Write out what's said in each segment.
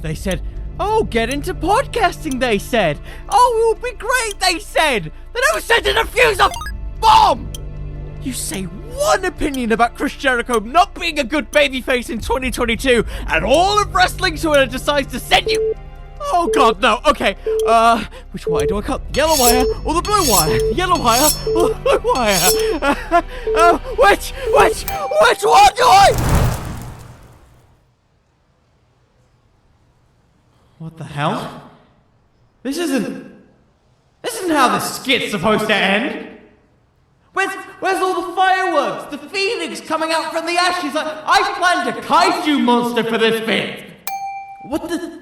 They said, oh, get into podcasting, they said. Oh, it will be great, they said. They never said to defuse a bomb. You say one opinion about Chris Jericho not being a good babyface in 2022, and all of wrestling Twitter decides to send you... Oh god, no. Okay, which wire do I cut? Yellow wire or the blue wire? Yellow wire or the blue wire? Which one do I... What the hell? This isn't how the skit's supposed to end. Where's all the fireworks? The phoenix coming out from the ashes? I planned a kaiju monster for this bit. What the...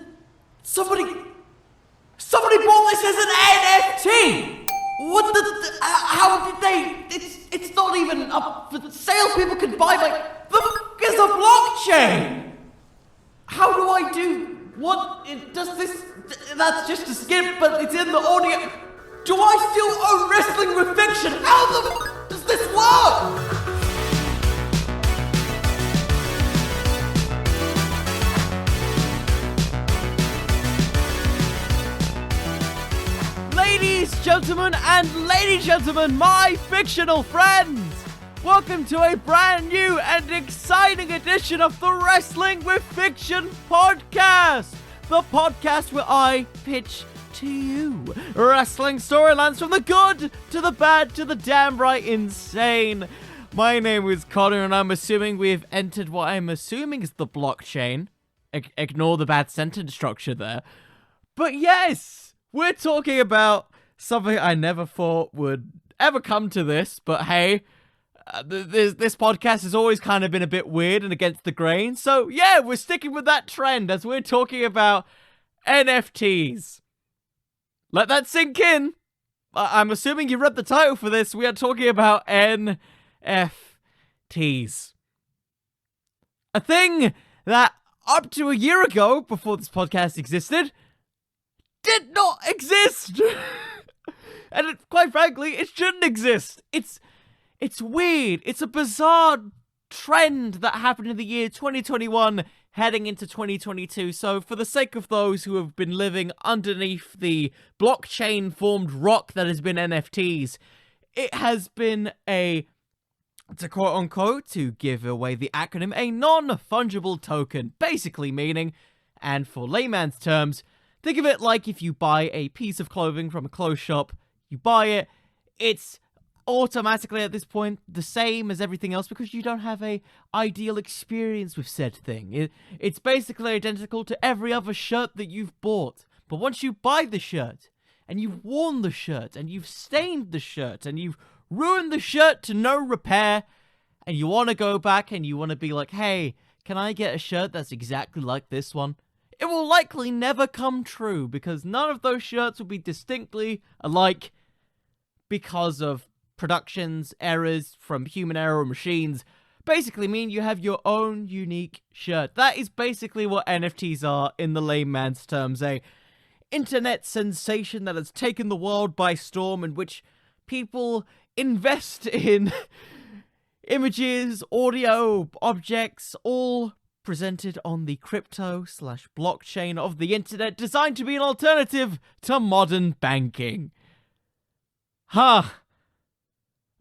Somebody bought this as an NFT! What the... How did they... It's not even up for sale. People can buy, like... The f*** is a blockchain! How do I do... What... Does this... That's just a skip, but it's in the audio... Do I still own Wrestling with Fiction? How the f*** does this work? Ladies, gentlemen, and lady gentlemen, my fictional friends! Welcome to a brand new and exciting edition of the Wrestling with Fiction podcast! The podcast where I pitch to you wrestling storylines from the good to the bad to the damn right insane. My name is Connor, and I'm assuming we've entered what I'm assuming is the blockchain. Ignore the bad sentence structure there. But yes, we're talking about something I never thought would ever come to this, but hey, this podcast has always kind of been a bit weird and against the grain, so yeah, we're sticking with that trend as we're talking about NFTs. Let that sink in. I'm assuming you read the title for this. We are talking about NFTs. A thing that up to a year ago, before this podcast existed, did not exist. And quite frankly, it shouldn't exist. It's weird. It's a bizarre trend that happened in the year 2021 heading into 2022. So for the sake of those who have been living underneath the blockchain formed rock that has been NFTs, it has been to quote unquote, to give away the acronym, a non-fungible token, basically meaning, and for layman's terms, think of it like if you buy a piece of clothing from a clothes shop, you buy it, it's automatically at this point the same as everything else because you don't have a ideal experience with said thing. It's basically identical to every other shirt that you've bought. But once you buy the shirt, and you've worn the shirt, and you've stained the shirt, and you've ruined the shirt to no repair, and you want to go back and you want to be like, hey, can I get a shirt that's exactly like this one? It will likely never come true because none of those shirts will be distinctly alike because of productions, errors from human error or machines. Basically mean you have your own unique shirt. That is basically what NFTs are in the layman's terms. A internet sensation that has taken the world by storm, in which people invest in images, audio, objects, all presented on the crypto/blockchain of the internet, designed to be an alternative to modern banking.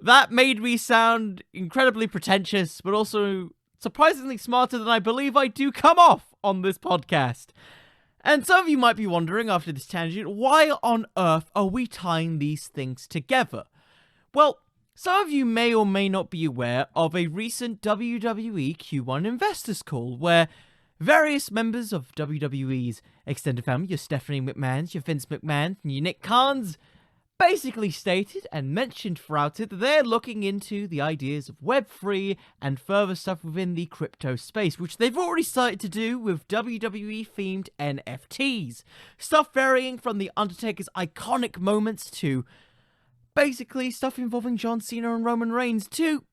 That made me sound incredibly pretentious, but also surprisingly smarter than I believe I do come off on this podcast. And some of you might be wondering after this tangent, why on earth are we tying these things together? Well, some of you may or may not be aware of a recent WWE Q1 investors call where various members of WWE's extended family, your Stephanie McMahons, your Vince McMahon, and your Nick Khans, basically stated and mentioned throughout it that they're looking into the ideas of Web3 and further stuff within the crypto space, which they've already started to do with WWE-themed NFTs. Stuff varying from The Undertaker's iconic moments to basically stuff involving John Cena and Roman Reigns to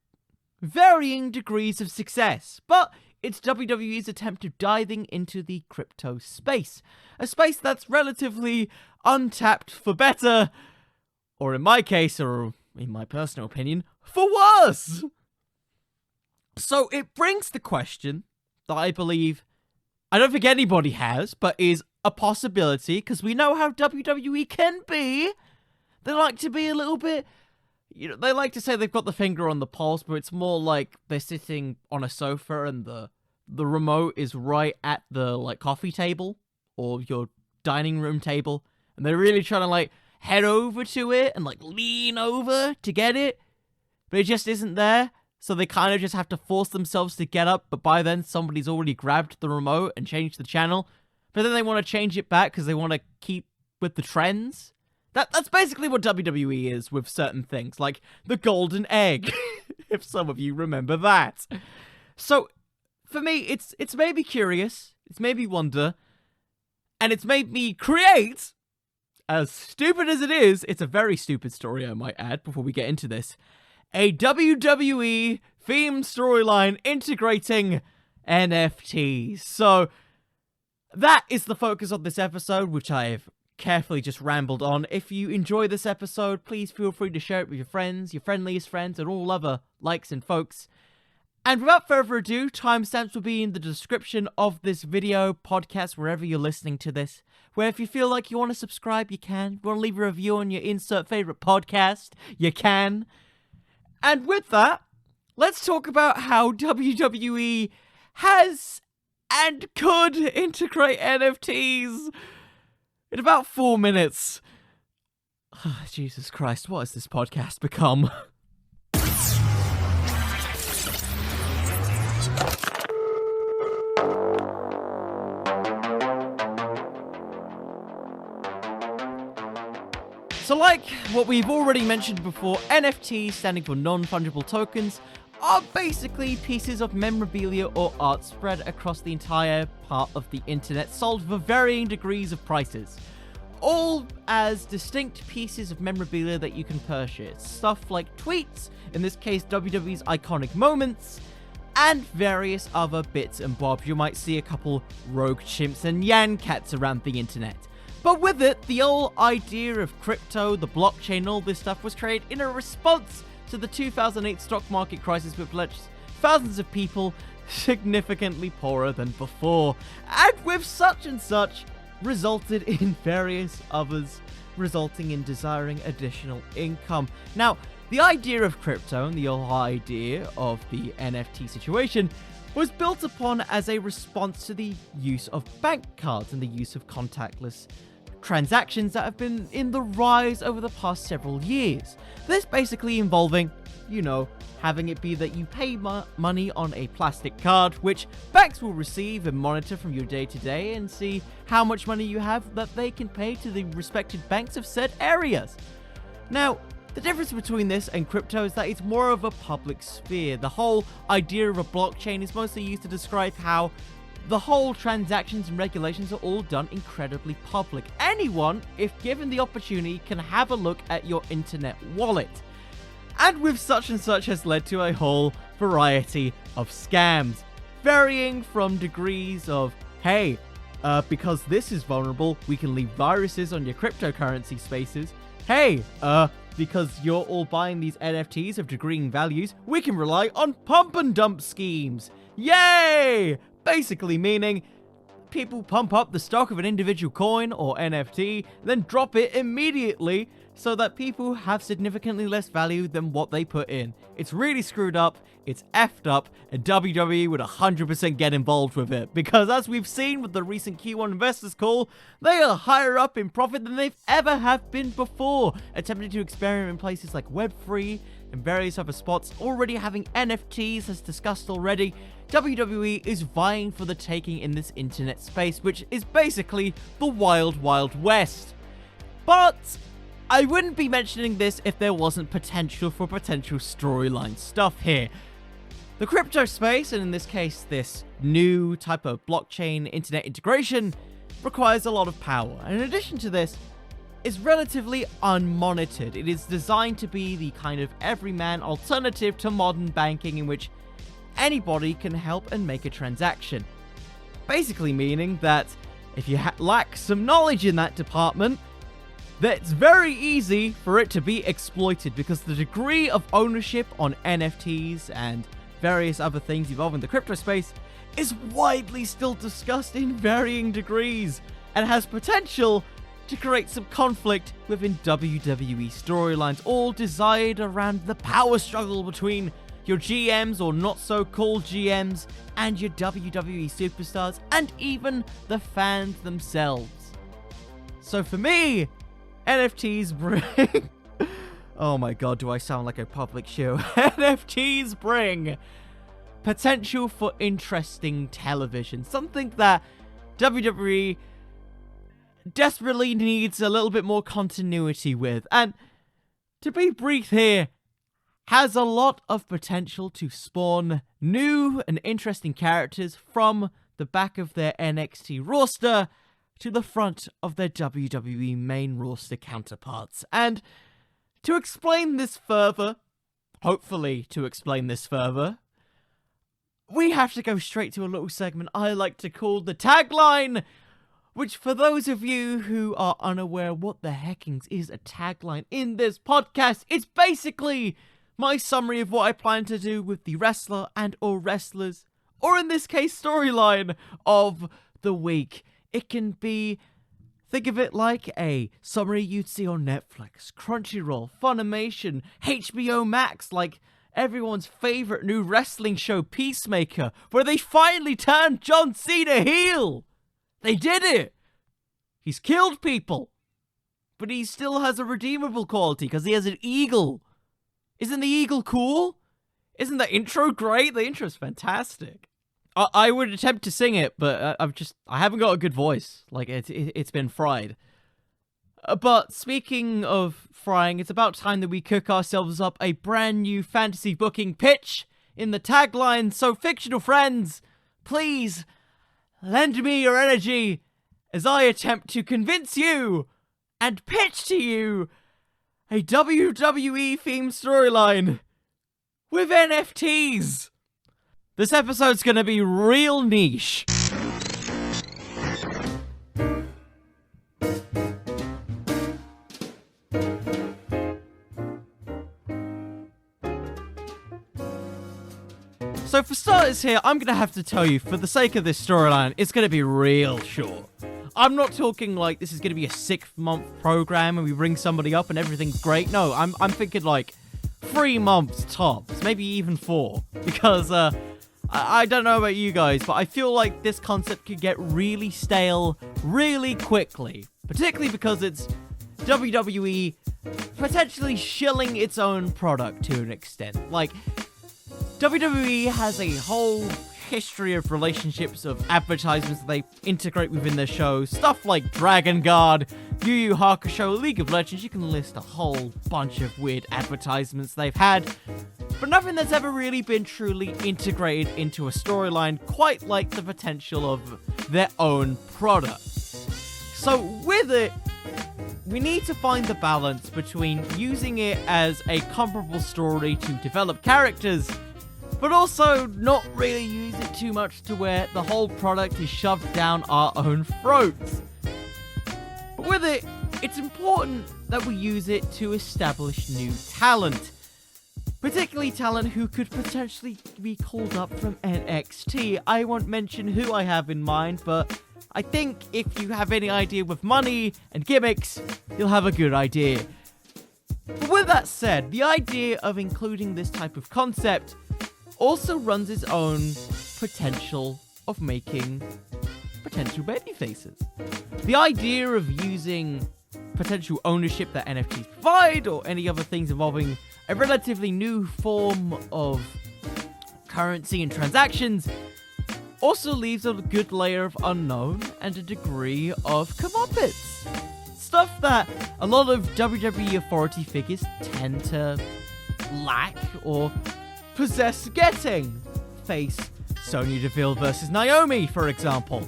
varying degrees of success. But it's WWE's attempt of diving into the crypto space. A space that's relatively untapped for better, or in my case, or in my personal opinion, for worse. So it brings the question that I believe I don't think anybody has, but is a possibility, because we know how WWE can be. They like to be a little bit, they like to say they've got the finger on the pulse, but it's more like they're sitting on a sofa and the remote is right at the, coffee table or your dining room table, and they're really trying to, head over to it and, lean over to get it, but it just isn't there, so they kind of just have to force themselves to get up, but by then somebody's already grabbed the remote and changed the channel, but then they want to change it back because they want to keep with the trends. That's basically what WWE is with certain things, like the golden egg, if some of you remember that. So, for me, it's made me curious, it's made me wonder, and it's made me create, as stupid as it is, it's a very stupid story, I might add, before we get into this, a WWE themed storyline integrating NFTs. So, that is the focus of this episode, which I've carefully just rambled on. If you enjoy this episode, please feel free to share it with your friends, your friendliest friends, and all other likes and folks. And without further ado, timestamps will be in the description of this video, podcast, wherever you're listening to this. Where if you feel like you want to subscribe, you can. If you want to leave a review on your insert favorite podcast, you can. And with that, let's talk about how WWE has and could integrate NFTs in about 4 minutes. Jesus Christ, what has this podcast become? So like what we've already mentioned before, NFTs, standing for non-fungible tokens, are basically pieces of memorabilia or art spread across the entire part of the internet, sold for varying degrees of prices. All as distinct pieces of memorabilia that you can purchase. Stuff like tweets, in this case WWE's iconic moments, and various other bits and bobs. You might see a couple rogue chimps and Yan cats around the internet. But with it, the whole idea of crypto, the blockchain, all this stuff was created in a response to the 2008 stock market crisis, which left thousands of people significantly poorer than before, and with such and such resulted in various others, resulting in desiring additional income. Now, the idea of crypto and the whole idea of the NFT situation was built upon as a response to the use of bank cards and the use of contactless transactions that have been in the rise over the past several years. This basically involving, having it be that you pay money on a plastic card, which banks will receive and monitor from your day-to-day and see how much money you have that they can pay to the respected banks of said areas. Now, the difference between this and crypto is that it's more of a public sphere. The whole idea of a blockchain is mostly used to describe how the whole transactions and regulations are all done incredibly public. Anyone, if given the opportunity, can have a look at your internet wallet. And with such and such has led to a whole variety of scams, varying from degrees of, hey, because this is vulnerable, we can leave viruses on your cryptocurrency spaces. Hey, because you're all buying these NFTs of degreeing values, we can rely on pump and dump schemes. Yay! Basically meaning people pump up the stock of an individual coin or NFT, then drop it immediately so that people have significantly less value than what they put in. It's really screwed up, it's effed up, and WWE would 100% get involved with it, because as we've seen with the recent Q1 investors call, they are higher up in profit than they've ever have been before, attempting to experiment in places like Web3 and various other spots, already having NFTs as discussed already. WWE is vying for the taking in this internet space, which is basically the wild, wild west. But I wouldn't be mentioning this if there wasn't potential for potential storyline stuff here. The crypto space, and in this case this new type of blockchain internet integration, requires a lot of power, and in addition to this, is relatively unmonitored. It is designed to be the kind of everyman alternative to modern banking in which anybody can help and make a transaction. Basically meaning that if you lack some knowledge in that department, that's very easy for it to be exploited, because the degree of ownership on NFTs and various other things involving the crypto space is widely still discussed in varying degrees and has potential to create some conflict within WWE storylines, all desired around the power struggle between your GMs or not so called GMs and your WWE superstars and even the fans themselves. So for me, NFTs bring... Oh my god, do I sound like a public show? NFTs bring potential for interesting television. Something that WWE desperately needs a little bit more continuity with. And to be brief here, has a lot of potential to spawn new and interesting characters from the back of their NXT roster to the front of their WWE main roster counterparts. And to explain this further, hopefully to explain this further, we have to go straight to a little segment I like to call the Tagline, which for those of you who are unaware what the heckings is a tagline in this podcast, it's basically my summary of what I plan to do with the wrestler and or wrestlers, or in this case storyline, of the week. It can be, think of it like a summary you'd see on Netflix, Crunchyroll, Funimation, HBO Max, like everyone's favorite new wrestling show Peacemaker, where they finally turned John Cena heel. They did it. He's killed people, but he still has a redeemable quality because he has an eagle. Isn't the eagle cool? Isn't the intro great? The intro's fantastic. I would attempt to sing it, but I haven't got a good voice. Like, it's been fried. But speaking of frying, it's about time that we cook ourselves up a brand new fantasy booking pitch in the tagline. So, fictional friends, please lend me your energy as I attempt to convince you and pitch to you a WWE themed storyline with NFTs. This episode's gonna be real niche. So for starters here, I'm gonna have to tell you, for the sake of this storyline, it's gonna be real short. I'm not talking like this is gonna be a 6-month program and we bring somebody up and everything's great. No, I'm thinking like 3 months tops, maybe even 4. Because I don't know about you guys, but I feel like this concept could get really stale really quickly. Particularly because it's WWE potentially shilling its own product to an extent. Like, WWE has a whole history of relationships of advertisements that they integrate within their shows. Stuff like Dragon Guard, Yu Yu Hakusho, League of Legends. You can list a whole bunch of weird advertisements they've had. But nothing that's ever really been truly integrated into a storyline quite like the potential of their own product. So with it, we need to find the balance between using it as a comparable story to develop characters, but also not really use it too much to where the whole product is shoved down our own throats. But with it, it's important that we use it to establish new talent. Particularly talent who could potentially be called up from NXT. I won't mention who I have in mind, but I think if you have any idea with money and gimmicks, you'll have a good idea. But with that said, the idea of including this type of concept also runs its own potential of making potential babyfaces. The idea of using potential ownership that NFTs provide or any other things involving a relatively new form of currency and transactions also leaves a good layer of unknown and a degree of comeuppance. Stuff that a lot of WWE authority figures tend to lack or possess getting. Face Sonya Deville versus Naomi, for example.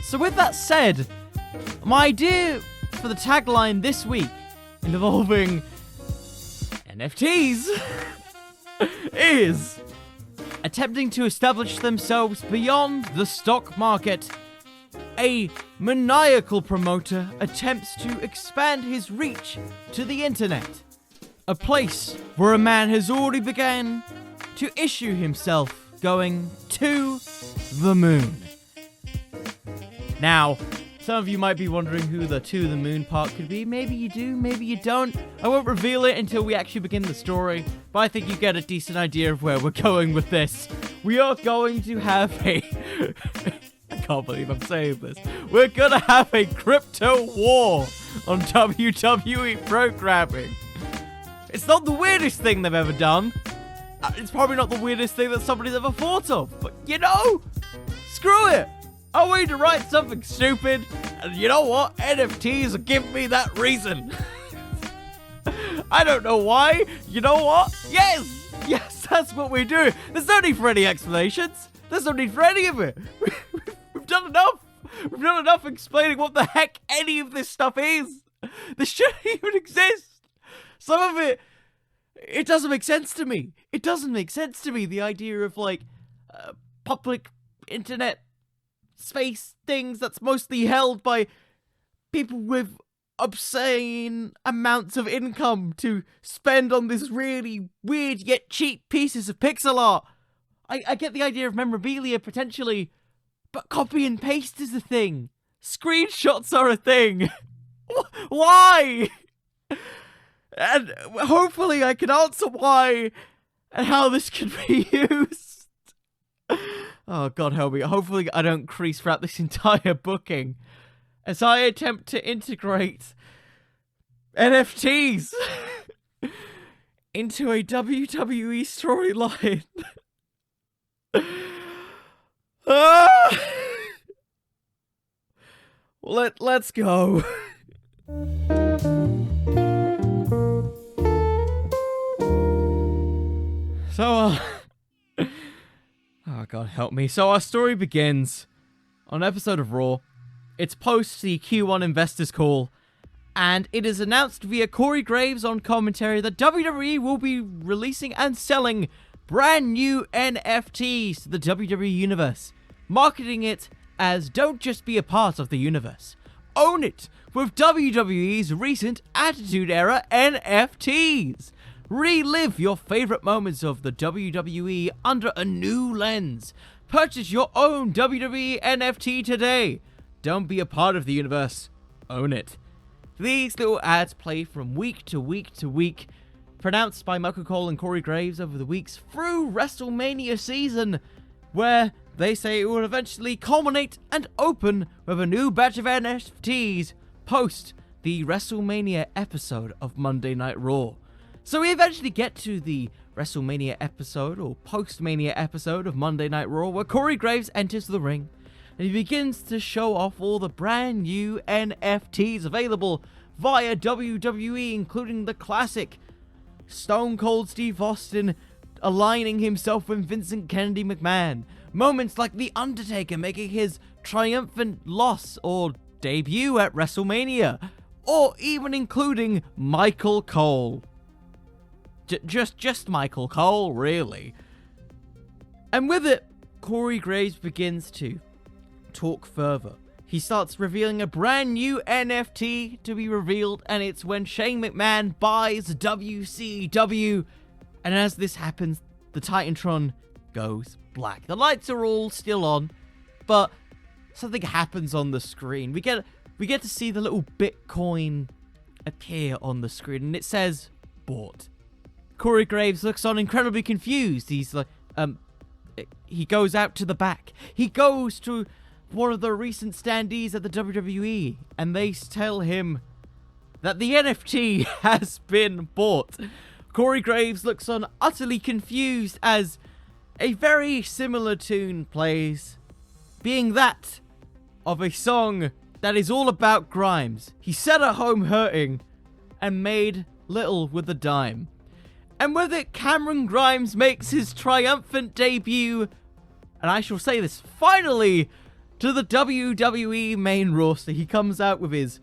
So with that said, my idea for the tagline this week involving NFTs is attempting to establish themselves beyond the stock market. A maniacal promoter attempts to expand his reach to the internet. A place where a man has already begun to issue himself going to the moon. Now, some of you might be wondering who the To the Moon part could be. Maybe you do, maybe you don't. I won't reveal it until we actually begin the story, but I think you get a decent idea of where we're going with this. We are going to have a... I can't believe I'm saying this. We're gonna have a crypto war on WWE programming. It's not the weirdest thing they've ever done. It's probably not the weirdest thing that somebody's ever thought of. But, you know, screw it. I want you to write something stupid, and you know what? NFTs will give me that reason. I don't know why. You know what? Yes, that's what we're doing. There's no need for any explanations. There's no need for any of it. We've done enough. We've done enough explaining what the heck any of this stuff is. This shouldn't even exist. Some of it doesn't make sense to me. It doesn't make sense to me, the idea of, like, public internet space things that's mostly held by people with obscene amounts of income to spend on this really weird yet cheap pieces of pixel art. I get the idea of memorabilia potentially, but copy and paste is a thing. Screenshots are a thing. Why? And hopefully I can answer why and how this can be used. Oh, God help me. Hopefully I don't crease throughout this entire booking as I attempt to integrate NFTs into a WWE storyline. Let's go. So, oh, God help me. So our story begins on an episode of Raw. It's post the Q1 investors call, and it is announced via Corey Graves on commentary that WWE will be releasing and selling brand new NFTs to the WWE universe, marketing it as don't just be a part of the universe, own it with WWE's recent Attitude Era NFTs. Relive your favorite moments of the WWE under a new lens. Purchase your own WWE NFT today. Don't be a part of the universe. Own it. These little ads play from week to week to week, pronounced by Michael Cole and Corey Graves over the weeks through WrestleMania season, where they say it will eventually culminate and open with a new batch of NFTs post the WrestleMania episode of Monday Night Raw. So we eventually get to the WrestleMania episode, or post-Mania episode of Monday Night Raw, where Corey Graves enters the ring, and he begins to show off all the brand new NFTs available via WWE, including the classic Stone Cold Steve Austin aligning himself with Vincent Kennedy McMahon, moments like The Undertaker making his triumphant loss or debut at WrestleMania, or even including Michael Cole. Just Michael Cole, really. And with it, Corey Graves begins to talk further. He starts revealing a brand new NFT to be revealed, and it's when Shane McMahon buys WCW. And as this happens, the Titantron goes black. The lights are all still on, but something happens on the screen. We get to see the little Bitcoin appear on the screen, and it says bought. Corey Graves looks on incredibly confused. He's like, he goes out to the back. He goes to one of the recent standees at the WWE, and they tell him that the NFT has been bought. Corey Graves looks on utterly confused as a very similar tune plays, being that of a song that is all about Grimes. He sat at home hurting and made little with a dime. And with it, Cameron Grimes makes his triumphant debut, and I shall say this, finally, to the WWE main roster. He comes out with his,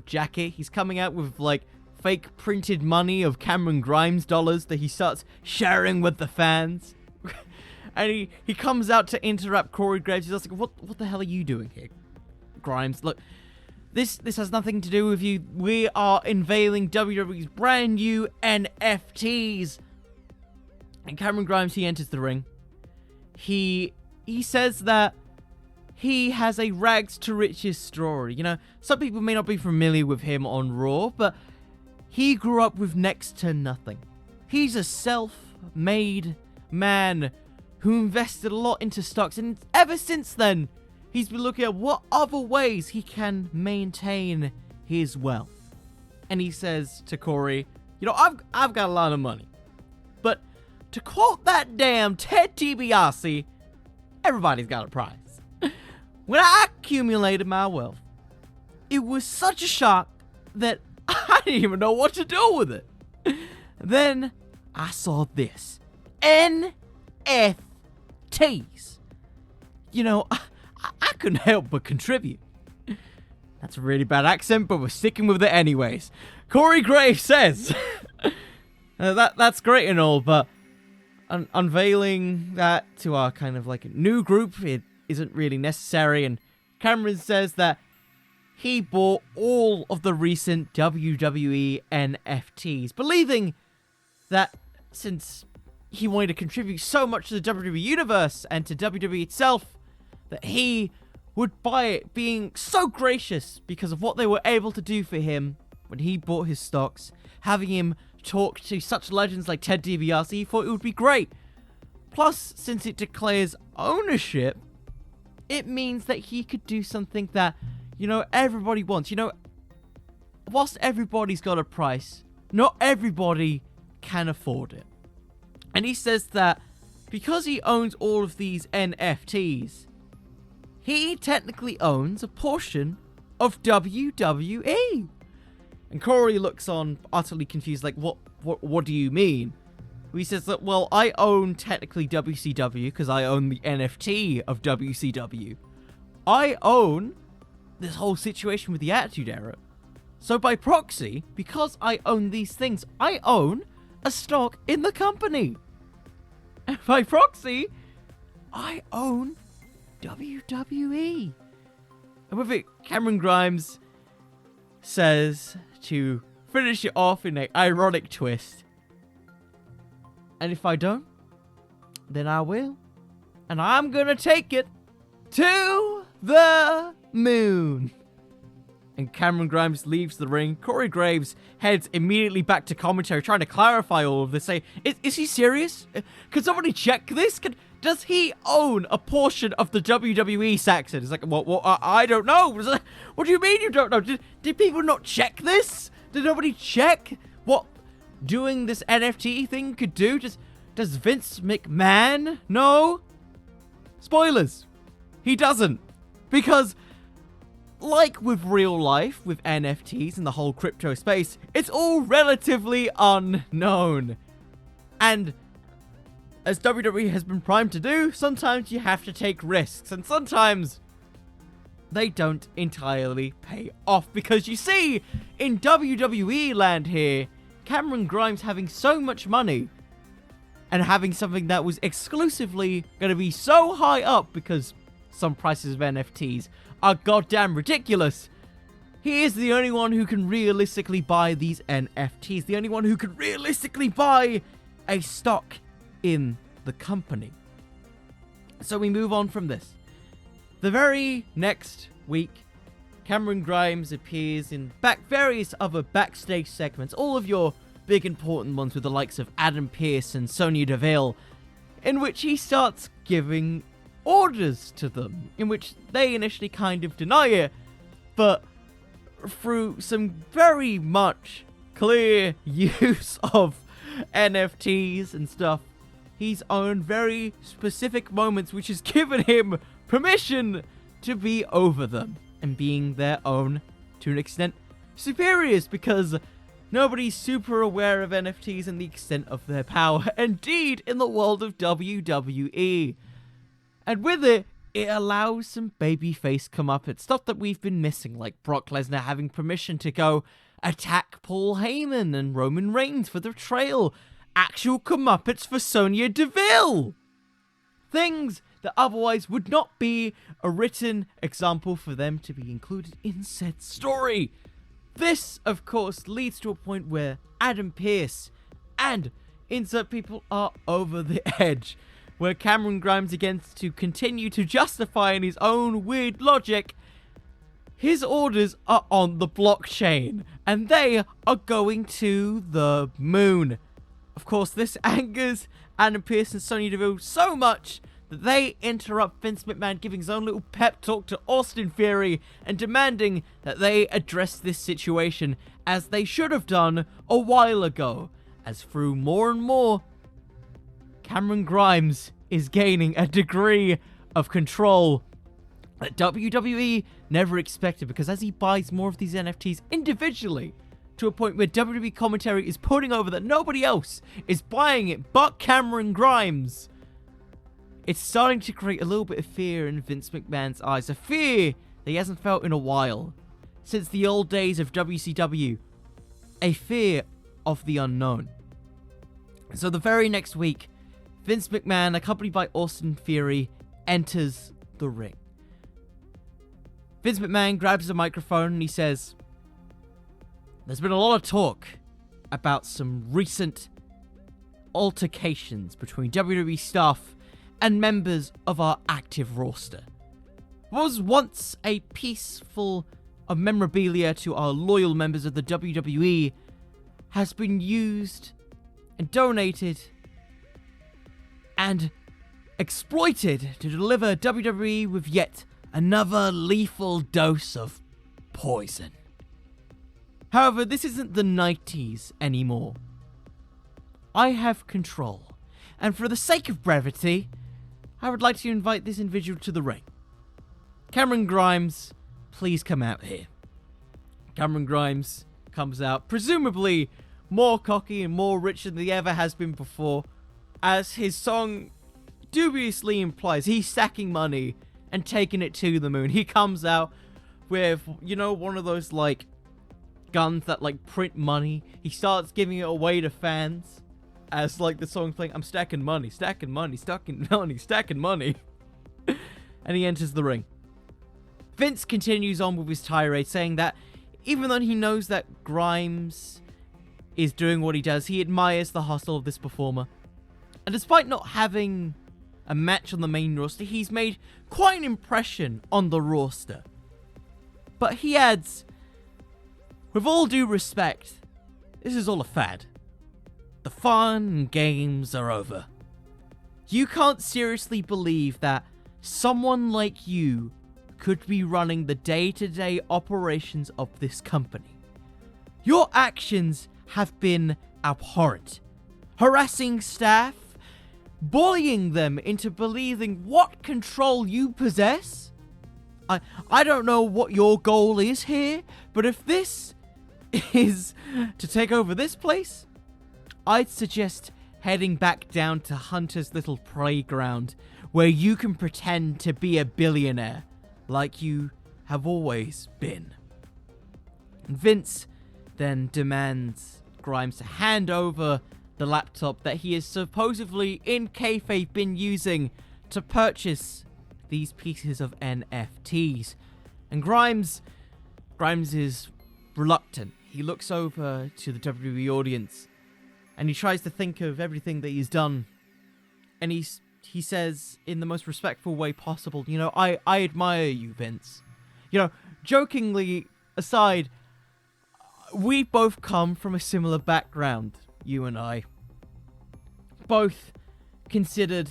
jacket. He's coming out with, fake printed money of Cameron Grimes dollars that he starts sharing with the fans. And he comes out to interrupt Corey Graves. He's like, what the hell are you doing here, Grimes? Look, this has nothing to do with you. We are unveiling WWE's brand new NFTs. And Cameron Grimes, he enters the ring. he says that he has a rags to riches story. You know, some people may not be familiar with him on Raw, but he grew up with next to nothing. He's a self-made man who invested a lot into stocks, and ever since then, he's been looking at what other ways he can maintain his wealth. And he says to Corey, you know, I've got a lot of money, but to quote that damn Ted DiBiase, everybody's got a price. When I accumulated my wealth, it was such a shock that I didn't even know what to do with it. Then I saw this. NFTs. You know, I couldn't help but contribute. That's a really bad accent, but we're sticking with it anyways. Corey Graves says, that's great and all, but unveiling that to our kind of like a new group, it isn't really necessary. And Cameron says that he bought all of the recent WWE NFTs, believing that since he wanted to contribute so much to the WWE universe and to WWE itself, that he would buy it, being so gracious because of what they were able to do for him when he bought his stocks, having him talk to such legends like Ted DiBiase. He thought it would be great. Plus, since it declares ownership, it means that he could do something that, you know, everybody wants. You know, whilst everybody's got a price, not everybody can afford it. And he says that because he owns all of these NFTs, he technically owns a portion of WWE. And Corey looks on utterly confused, like, what do you mean? He says that, well, I own technically WCW because I own the NFT of WCW. I own this whole situation with the Attitude Era. So by proxy, because I own these things, I own a stock in the company. And by proxy, I own WWE. And with it, Cameron Grimes says, to finish it off in an ironic twist, and if I don't, then I will. And I'm gonna take it to the moon. And Cameron Grimes leaves the ring. Corey Graves heads immediately back to commentary, trying to clarify all of this. Say, is he serious? Could somebody check this? Does he own a portion of the WWE, Saxon? It's like, well, I don't know. What do you mean you don't know? Did people not check this? Did nobody check what doing this NFT thing could do? Does Vince McMahon know? Spoilers. He doesn't. Because, like with real life, with NFTs and the whole crypto space, it's all relatively unknown. And as WWE has been primed to do, sometimes you have to take risks, and sometimes they don't entirely pay off. Because you see, in WWE land here, Cameron Grimes having so much money and having something that was exclusively going to be so high up because some prices of NFTs are goddamn ridiculous. He is the only one who can realistically buy these NFTs, the only one who can realistically buy a stock in the company. So we move on from this. The very next week, Cameron Grimes appears in various other backstage segments, all of your big important ones with the likes of Adam Pearce and Sonya Deville, in which he starts giving orders to them, in which they initially kind of deny it, but through some very much clear use of NFTs and stuff, he's owned very specific moments which has given him permission to be over them and being their own, to an extent, superiors, because nobody's super aware of NFTs and the extent of their power, indeed, in the world of WWE. And with it, it allows some babyface comeuppance, stuff that we've been missing, like Brock Lesnar having permission to go attack Paul Heyman and Roman Reigns for the betrayal, actual comeuppance for Sonya Deville. Things that otherwise would not be a written example for them to be included in said story. This, of course, leads to a point where Adam Pearce and insert people are over the edge. where Cameron Grimes gets to continue to justify in his own weird logic, his orders are on the blockchain, and they are going to the moon. Of course, this angers Adam Pearce and Sonya Deville so much that they interrupt Vince McMahon giving his own little pep talk to Austin Theory and demanding that they address this situation, as they should have done a while ago, as through more and more, Cameron Grimes is gaining a degree of control that WWE never expected, because as he buys more of these NFTs individually, to a point where WWE commentary is putting over that nobody else is buying it but Cameron Grimes, it's starting to create a little bit of fear in Vince McMahon's eyes. A fear that he hasn't felt in a while. Since the old days of WCW. A fear of the unknown. So the very next week, Vince McMahon, accompanied by Austin Theory, enters the ring. Vince McMahon grabs the microphone and he says, "There's been a lot of talk about some recent altercations between WWE staff and members of our active roster. What was once a piece of memorabilia to our loyal members of the WWE has been used and donated and exploited to deliver WWE with yet another lethal dose of poison. However, this isn't the 90s anymore. I have control, and for the sake of brevity, I would like to invite this individual to the ring. Cameron Grimes, please come out here." Cameron Grimes comes out, presumably more cocky and more rich than he ever has been before, as his song dubiously implies he's stacking money and taking it to the moon. He comes out with, one of those, guns that, print money. He starts giving it away to fans. As, the song playing, "I'm stacking money, stacking money, stacking money, stacking money." And he enters the ring. Vince continues on with his tirade, saying that even though he knows that Grimes is doing what he does, he admires the hustle of this performer. And despite not having a match on the main roster, he's made quite an impression on the roster. But he adds, "With all due respect, this is all a fad. The fun and games are over. You can't seriously believe that someone like you could be running the day-to-day operations of this company. Your actions have been abhorrent. Harassing staff, bullying them into believing what control you possess. I don't know what your goal is here, but if this is to take over this place, I'd suggest heading back down to Hunter's little playground, where you can pretend to be a billionaire, like you have always been." And Vince then demands Grimes to hand over the laptop that he has supposedly in kayfabe been using to purchase these pieces of NFTs. And Grimes is reluctant. He looks over to the WWE audience and he tries to think of everything that he's done. And he says in the most respectful way possible, I admire you, Vince. Jokingly aside, we both come from a similar background, you and I. Both considered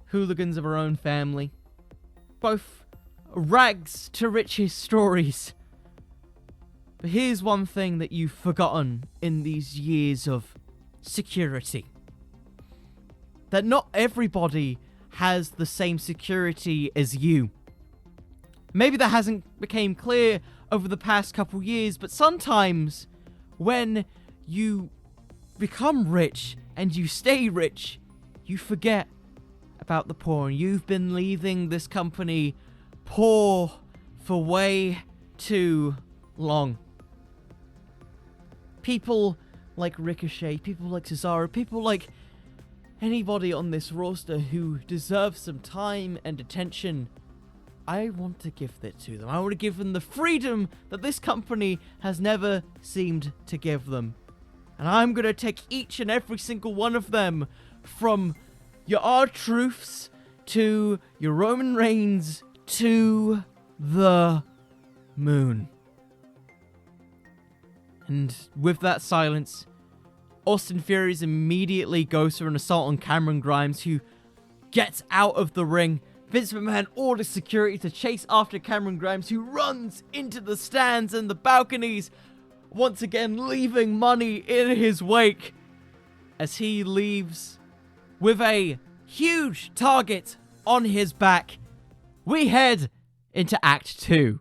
hooligans of our own family. Both rags to riches stories. But here's one thing that you've forgotten in these years of security. That not everybody has the same security as you. Maybe that hasn't became clear over the past couple years, but sometimes when you become rich and you stay rich, you forget about the poor, and you've been leaving this company poor for way too long. People like Ricochet, people like Cesaro, people like anybody on this roster who deserves some time and attention, I want to give that to them. I want to give them the freedom that this company has never seemed to give them. And I'm going to take each and every single one of them from your R-Truths to your Roman Reigns to the moon. And with that silence, Austin Theories immediately goes for an assault on Cameron Grimes, who gets out of the ring. Vince McMahon orders security to chase after Cameron Grimes, who runs into the stands and the balconies, once again leaving money in his wake as he leaves with a huge target on his back. We head into Act 2.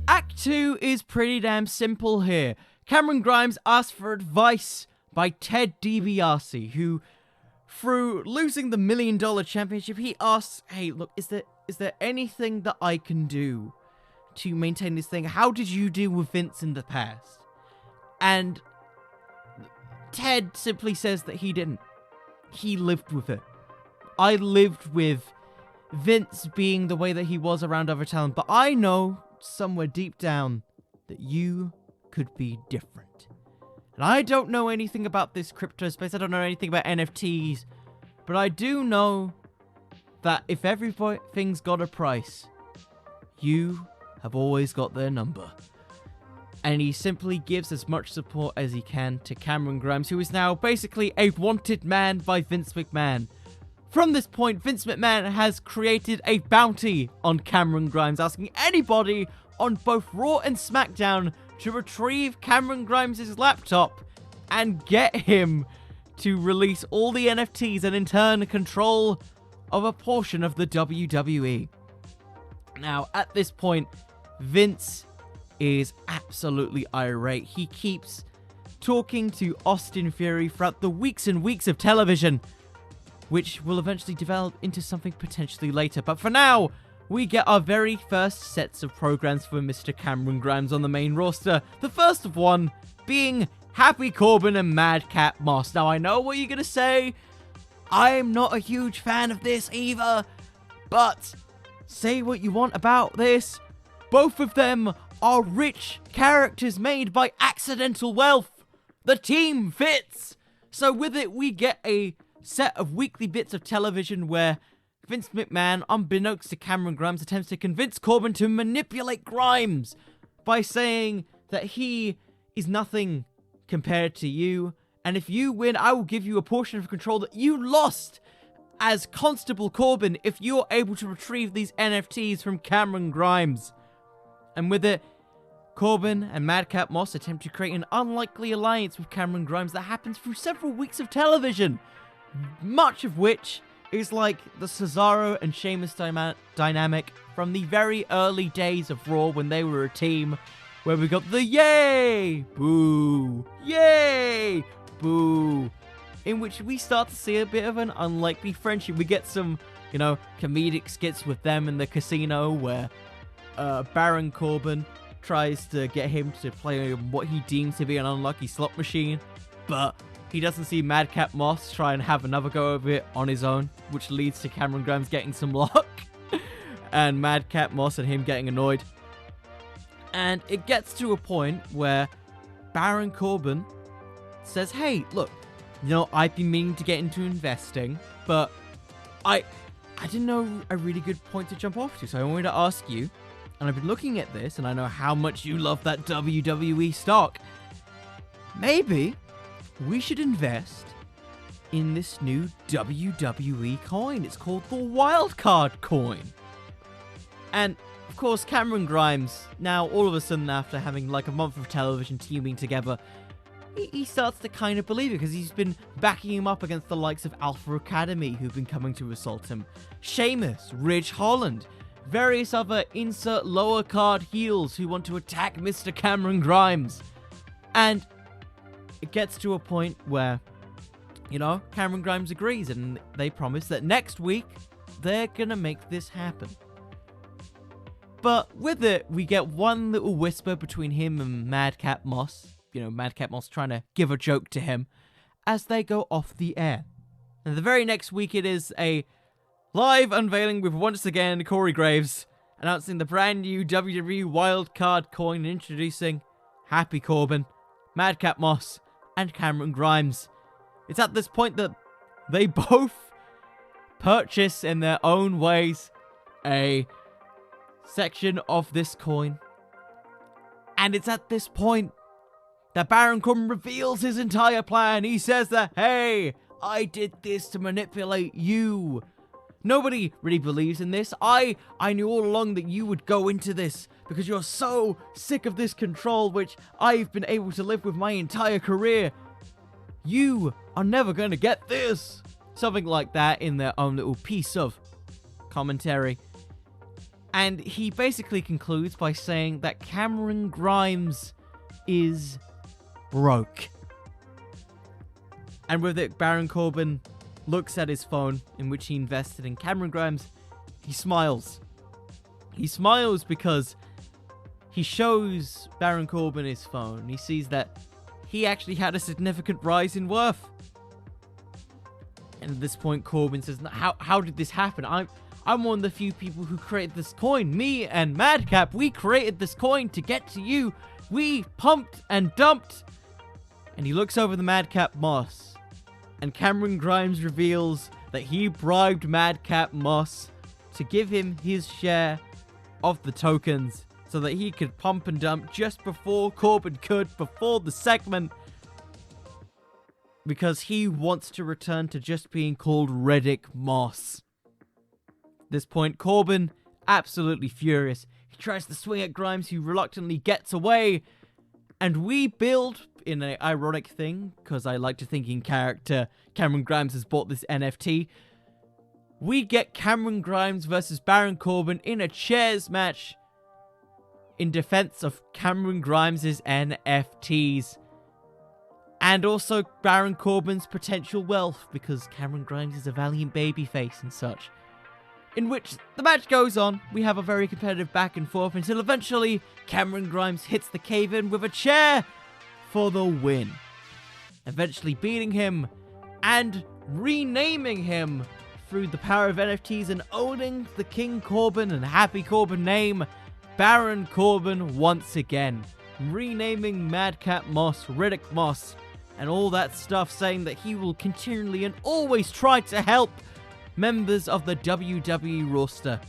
Act 2 is pretty damn simple here. Cameron Grimes asks for advice by Ted DiBiase, who, through losing the $1 Million Championship, he asks, hey, look, is there anything that I can do to maintain this thing? How did you deal with Vince in the past? And Ted simply says that he didn't. He lived with it. I lived with Vince being the way that he was around other talent, but I know somewhere deep down that you could be different. And I don't know anything about this crypto space. I don't know anything about NFTs, but I do know that if everything's got a price, you have always got their number. And he simply gives as much support as he can to Cameron Grimes, who is now basically a wanted man by Vince McMahon. From this point, Vince McMahon has created a bounty on Cameron Grimes, asking anybody on both Raw and SmackDown to retrieve Cameron Grimes' laptop and get him to release all the NFTs and in turn control of a portion of the WWE. Now, at this point, Vince is absolutely irate. He keeps talking to Austin Theory throughout the weeks and weeks of television, which will eventually develop into something potentially later. But for now, we get our very first sets of programs for Mr. Cameron Grimes on the main roster. The first of one being Happy Corbin and Madcap Moss. Now, I know what you're going to say. I'm not a huge fan of this either, but say what you want about this. Both of them are rich characters made by accidental wealth. The team fits. So with it, we get a set of weekly bits of television where Vince McMahon, unbeknownst to Cameron Grimes, attempts to convince Corbin to manipulate Grimes by saying that he is nothing compared to you, and if you win, I will give you a portion of control that you lost as Constable Corbin if you're able to retrieve these NFTs from Cameron Grimes. And with it, Corbin and Madcap Moss attempt to create an unlikely alliance with Cameron Grimes that happens through several weeks of television, much of which is like the Cesaro and Sheamus dynamic from the very early days of Raw when they were a team, where we got the yay, boo, yay, boo, in which we start to see a bit of an unlikely friendship. We get some, comedic skits with them in the casino where Baron Corbin tries to get him to play what he deems to be an unlucky slot machine, but he doesn't see Madcap Moss try and have another go of it on his own, which leads to Cameron Grimes getting some luck, and Madcap Moss and him getting annoyed. And it gets to a point where Baron Corbin says, hey, look, I've been meaning to get into investing, but I didn't know a really good point to jump off to, so I wanted to ask you, and I've been looking at this, and I know how much you love that WWE stock. Maybe we should invest in this new WWE coin. It's called the Wildcard coin. And, of course, Cameron Grimes, now all of a sudden after having like a month of television teaming together, he starts to kind of believe it, because he's been backing him up against the likes of Alpha Academy, who've been coming to assault him, Sheamus, Ridge Holland, various other insert lower card heels who want to attack Mr. Cameron Grimes. And it gets to a point where, Cameron Grimes agrees, and they promise that next week they're gonna make this happen. But with it, we get one little whisper between him and Madcap Moss. Madcap Moss trying to give a joke to him as they go off the air. And the very next week, it is a live unveiling with once again Corey Graves announcing the brand new WWE Wildcard coin and introducing Happy Corbin, Madcap Moss and Cameron Grimes. It's at this point that they both purchase in their own ways a section of this coin. And it's at this point that Baron Corbin reveals his entire plan. He says that, hey, I did this to manipulate you. Nobody really believes in this. I knew all along that you would go into this because you're so sick of this control, which I've been able to live with my entire career. You are never going to get this. Something like that in their own little piece of commentary. And he basically concludes by saying that Cameron Grimes is broke. And with it, Baron Corbin looks at his phone, in which he invested in Cameron Grimes. He smiles. He smiles because he shows Baron Corbin his phone. He sees that he actually had a significant rise in worth. And at this point, Corbin says, how did this happen? I'm one of the few people who created this coin. Me and Madcap, we created this coin to get to you. We pumped and dumped. And he looks over the Madcap Moss. And Cameron Grimes reveals that he bribed Madcap Moss to give him his share of the tokens so that he could pump and dump just before Corbin could, before the segment. Because he wants to return to just being called Riddick Moss. At this point, Corbin, absolutely furious. He tries to swing at Grimes, who reluctantly gets away. And we build, in an ironic thing, because I like to think in character, Cameron Grimes has bought this NFT. We get Cameron Grimes versus Baron Corbin in a chairs match in defense of Cameron Grimes' NFTs. And also Baron Corbin's potential wealth, because Cameron Grimes is a valiant babyface and such. In which the match goes on. We have a very competitive back and forth until eventually Cameron Grimes hits the cave-in with a chair for the win. Eventually beating him and renaming him through the power of NFTs and owning the King Corbin and Happy Corbin name, Baron Corbin once again. Renaming Madcap Moss, Riddick Moss, and all that stuff, saying that he will continually and always try to help members of the WWE roster.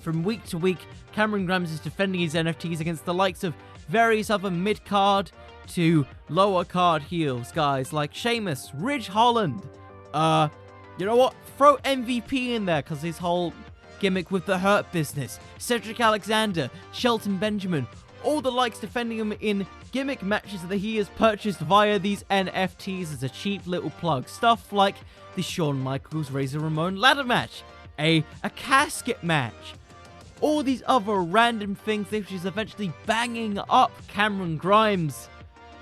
From week to week, Cameron Grimes is defending his NFTs against the likes of various other mid-card to lower-card heels, guys like Sheamus, Ridge Holland. You know what? Throw MVP in there, because his whole gimmick with the Hurt Business. Cedric Alexander, Shelton Benjamin, all the likes defending him in gimmick matches that he has purchased via these NFTs as a cheap little plug. Stuff like the Shawn Michaels Razor Ramon ladder match, a casket match, all these other random things which is eventually banging up Cameron Grimes.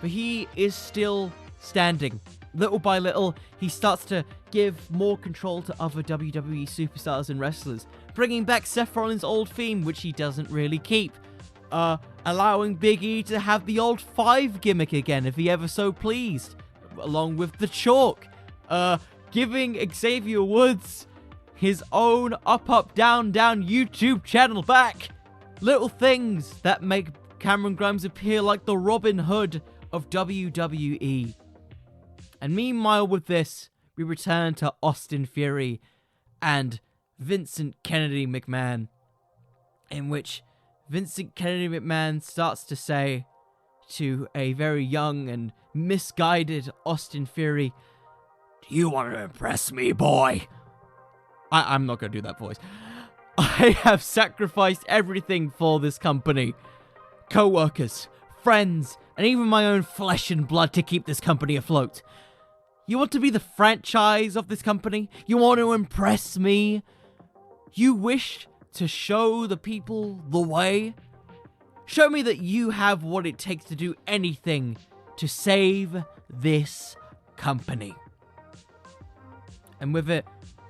But he is still standing. Little by little, he starts to give more control to other WWE superstars and wrestlers, bringing back Seth Rollins' old theme, which he doesn't really keep. Allowing Big E to have the old 5 gimmick again, if he ever so pleased, along with the chalk. Giving Xavier Woods his own up, down YouTube channel back. Little things that make Cameron Grimes appear like the Robin Hood of WWE. And meanwhile with this, we return to Austin Theory and Vincent Kennedy McMahon, in which Vincent Kennedy McMahon starts to say to a very young and misguided Austin Theory, "Do you want to impress me, boy?" I'm not going to do that voice. "I have sacrificed everything for this company. Co-workers, friends, and even my own flesh and blood to keep this company afloat. You want to be the franchise of this company? You want to impress me? You wish to show the people the way? Show me that you have what it takes to do anything to save this company." And with it,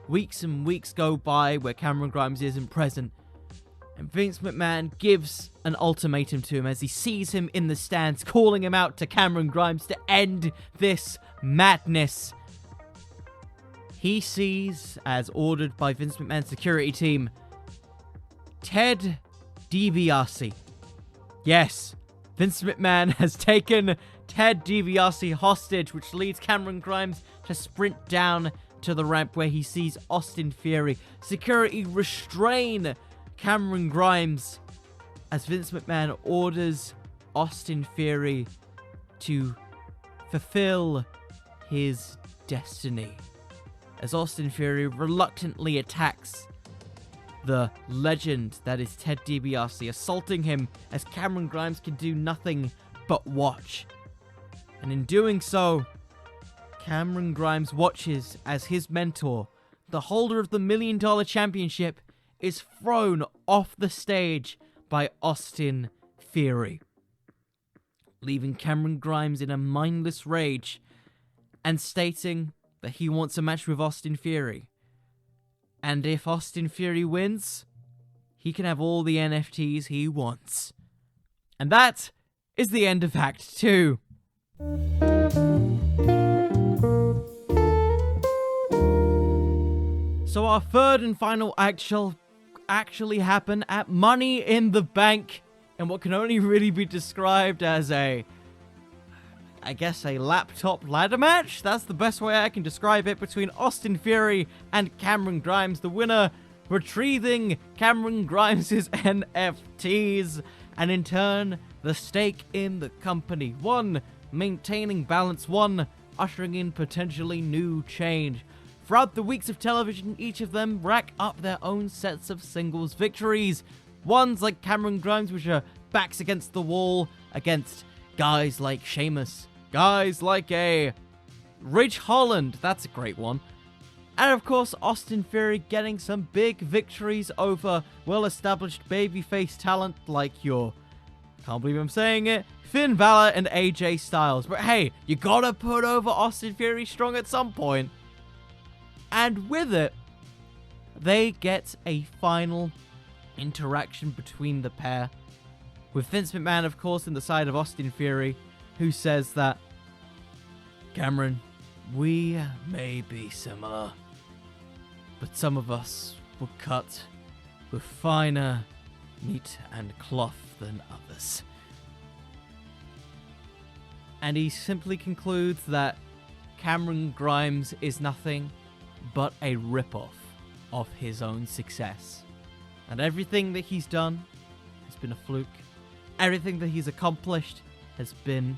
weeks and weeks go by where Cameron Grimes isn't present, and Vince McMahon gives an ultimatum to him as he sees him in the stands, calling him out to Cameron Grimes to end this madness. He sees, as ordered by Vince McMahon's security team, Ted DiBiase. Yes, Vince McMahon has taken Ted DiBiase hostage, which leads Cameron Grimes to sprint down to the ramp where he sees Austin Theory. Security restrain Cameron Grimes as Vince McMahon orders Austin Theory to fulfill his destiny, as Austin Theory reluctantly attacks the legend that is Ted DiBiase, assaulting him as Cameron Grimes can do nothing but watch. And in doing so, Cameron Grimes watches as his mentor, the holder of the $1 Million Championship, is thrown off the stage by Austin Theory, leaving Cameron Grimes in a mindless rage and stating that he wants a match with Austin Theory. And if Austin Theory wins, he can have all the NFTs he wants. And that is the end of Act 2. So our third and final act shall actually happen at Money in the Bank, in what can only really be described as a laptop ladder match. That's the best way I can describe it, between Austin Theory and Cameron Grimes. The winner retrieving Cameron Grimes' NFTs, and in turn, the stake in the company. One, maintaining balance. One, ushering in potentially new change. Throughout the weeks of television, each of them rack up their own sets of singles victories. Ones like Cameron Grimes, which are backs against the wall against guys like Sheamus, guys like a Ridge Holland, that's a great one. And of course, Austin Theory getting some big victories over well-established babyface talent like can't believe I'm saying it, Finn Balor and AJ Styles. But hey, you gotta put over Austin Theory strong at some point. And with it, they get a final interaction between the pair, with Vince McMahon, of course, in the side of Austin Theory, who says that, Cameron, we may be similar, but some of us were cut with finer meat and cloth than others. And he simply concludes that Cameron Grimes is nothing but a ripoff of his own success. And everything that he's done has been a fluke. Everything that he's accomplished has been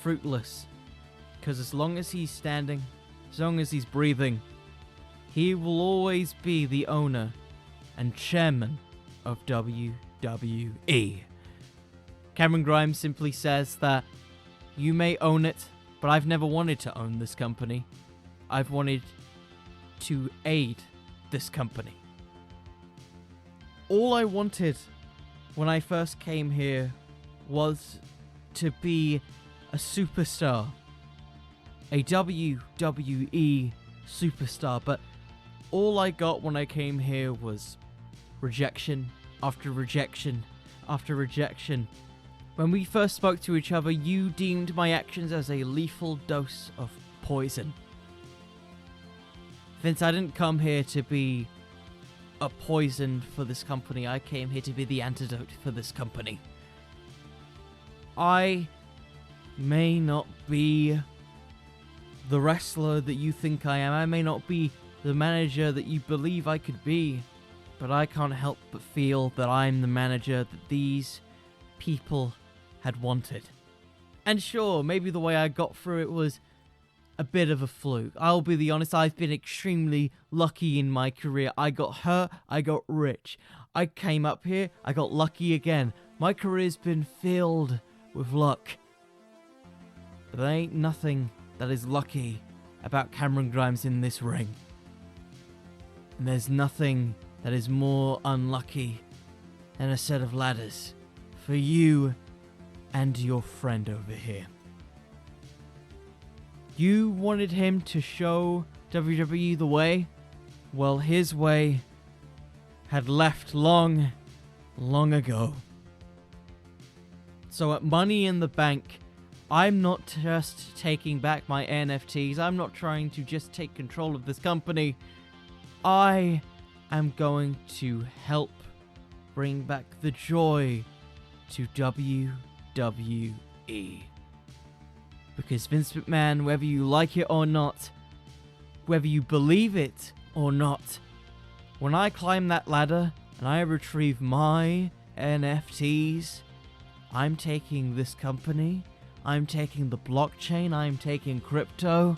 fruitless. Because as long as he's standing, as long as he's breathing, he will always be the owner and chairman of WWE. Cameron Grimes simply says that, you may own it, but I've never wanted to own this company. I've wanted to aid this company. All I wanted when I first came here was to be a superstar, a WWE superstar, but all I got when I came here was rejection after rejection after rejection. When we first spoke to each other, you deemed my actions as a lethal dose of poison. Vince, I didn't come here to be a poison for this company. I came here to be the antidote for this company. I may not be the wrestler that you think I am. I may not be the manager that you believe I could be. But I can't help but feel that I'm the manager that these people had wanted. And sure, maybe the way I got through it was a bit of a fluke. I'll be the honest, I've been extremely lucky in my career. I got hurt, I got rich. I came up here, I got lucky again. My career's been filled with luck. But there ain't nothing that is lucky about Cameron Grimes in this ring. And there's nothing that is more unlucky than a set of ladders for you and your friend over here. You wanted him to show WWE the way? Well, his way had left long, long ago. So at Money in the Bank, I'm not just taking back my NFTs. I'm not trying to just take control of this company. I am going to help bring back the joy to WWE. Because Vince McMahon, whether you like it or not, whether you believe it or not, when I climb that ladder and I retrieve my NFTs, I'm taking this company, I'm taking the blockchain, I'm taking crypto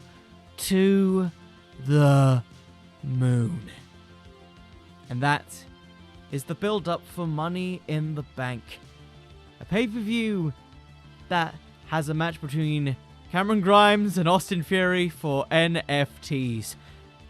to the moon. And that is the build-up for Money in the Bank. A pay-per-view that has a match between Cameron Grimes and Austin Theory for NFTs.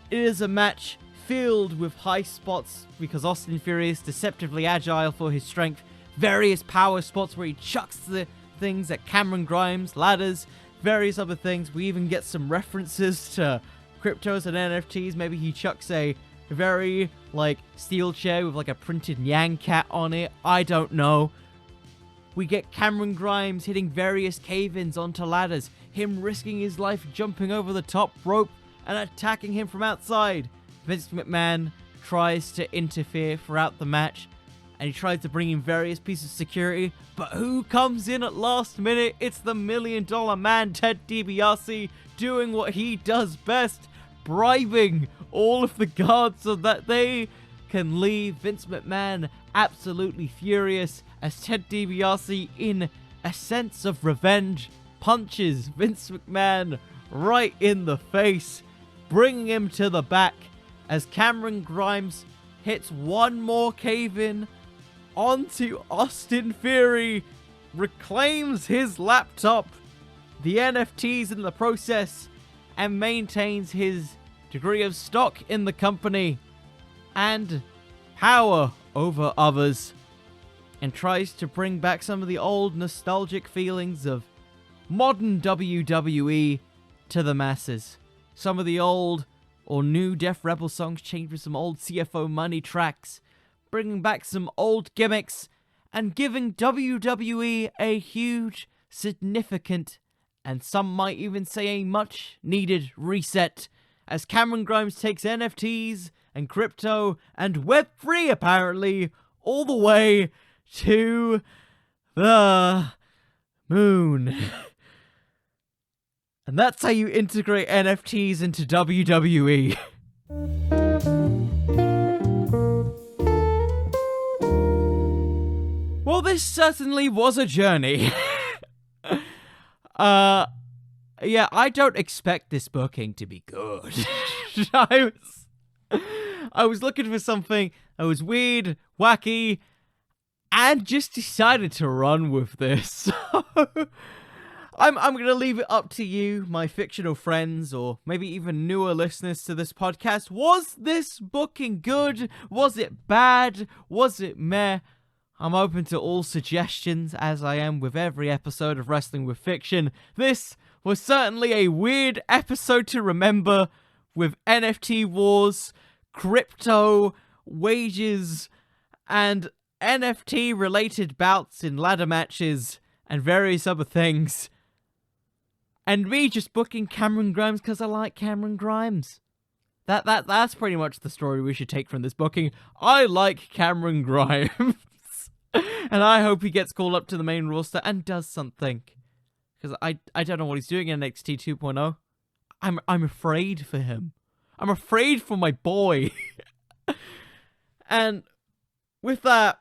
It is a match filled with high spots because Austin Theory is deceptively agile for his strength. Various power spots where he chucks the things at Cameron Grimes, ladders, various other things. We even get some references to cryptos and NFTs. Maybe he chucks a very, steel chair with, a printed Nyang cat on it. I don't know. We get Cameron Grimes hitting various cave-ins onto ladders, him risking his life jumping over the top rope and attacking him from outside. Vince McMahon tries to interfere throughout the match, and he tries to bring in various pieces of security, but who comes in at last minute? It's the $1 Million Man, Ted DiBiase, doing what he does best, bribing all of the guards so that they can leave. Vince McMahon absolutely furious as Ted DiBiase, in a sense of revenge, punches Vince McMahon right in the face, bringing him to the back as Cameron Grimes hits one more cave-in onto Austin Theory, reclaims his laptop, the NFTs in the process, and maintains his degree of stock in the company and power over others, and tries to bring back some of the old nostalgic feelings of modern WWE to the masses. Some of the old or new Def Rebel songs changed with some old CFO Money tracks, bringing back some old gimmicks, and giving WWE a huge, significant, and some might even say a much-needed reset, as Cameron Grimes takes NFTs and crypto and Web3 apparently all the way to the moon. And that's how you integrate NFTs into WWE. Well, this certainly was a journey. Yeah, I don't expect this booking to be good. I was looking for something that was weird, wacky, and just decided to run with this. I'm going to leave it up to you, my fictional friends, or maybe even newer listeners to this podcast. Was this booking good? Was it bad? Was it meh? I'm open to all suggestions, as I am with every episode of Wrestling with Fiction. This was certainly a weird episode to remember, with NFT wars, crypto, wages, and NFT-related bouts in ladder matches, and various other things. And me just booking Cameron Grimes because I like Cameron Grimes. That's pretty much the story we should take from this booking. I like Cameron Grimes. And I hope he gets called up to the main roster and does something. Because I don't know what he's doing in NXT 2.0. I'm afraid for him. I'm afraid for my boy. And with that,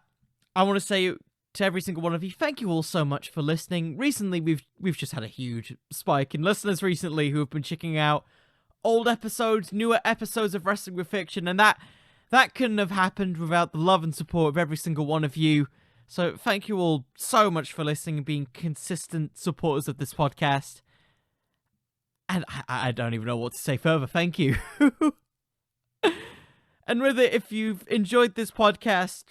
I want to say to every single one of you, thank you all so much for listening. Recently, we've just had a huge spike in listeners recently who have been checking out old episodes, newer episodes of Wrestling with Fiction, and that couldn't have happened without the love and support of every single one of you. So thank you all so much for listening and being consistent supporters of this podcast. And I don't even know what to say further. Thank you. And with it, if you've enjoyed this podcast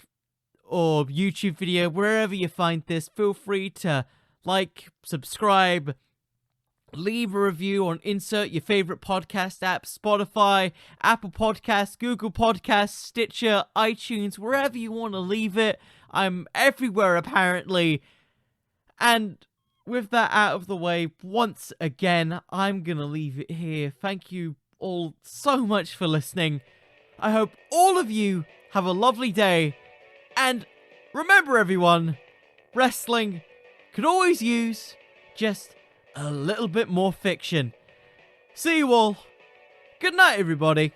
or YouTube video, wherever you find this, feel free to like, subscribe, leave a review, or insert your favorite podcast app: Spotify, Apple Podcasts, Google Podcasts, Stitcher, iTunes, wherever you want to leave it. I'm everywhere, apparently. And with that out of the way, once again, I'm gonna leave it here. Thank you all so much for listening. I hope all of you have a lovely day. And remember, everyone, wrestling could always use just a a little bit more fiction. See you all. Good night, everybody.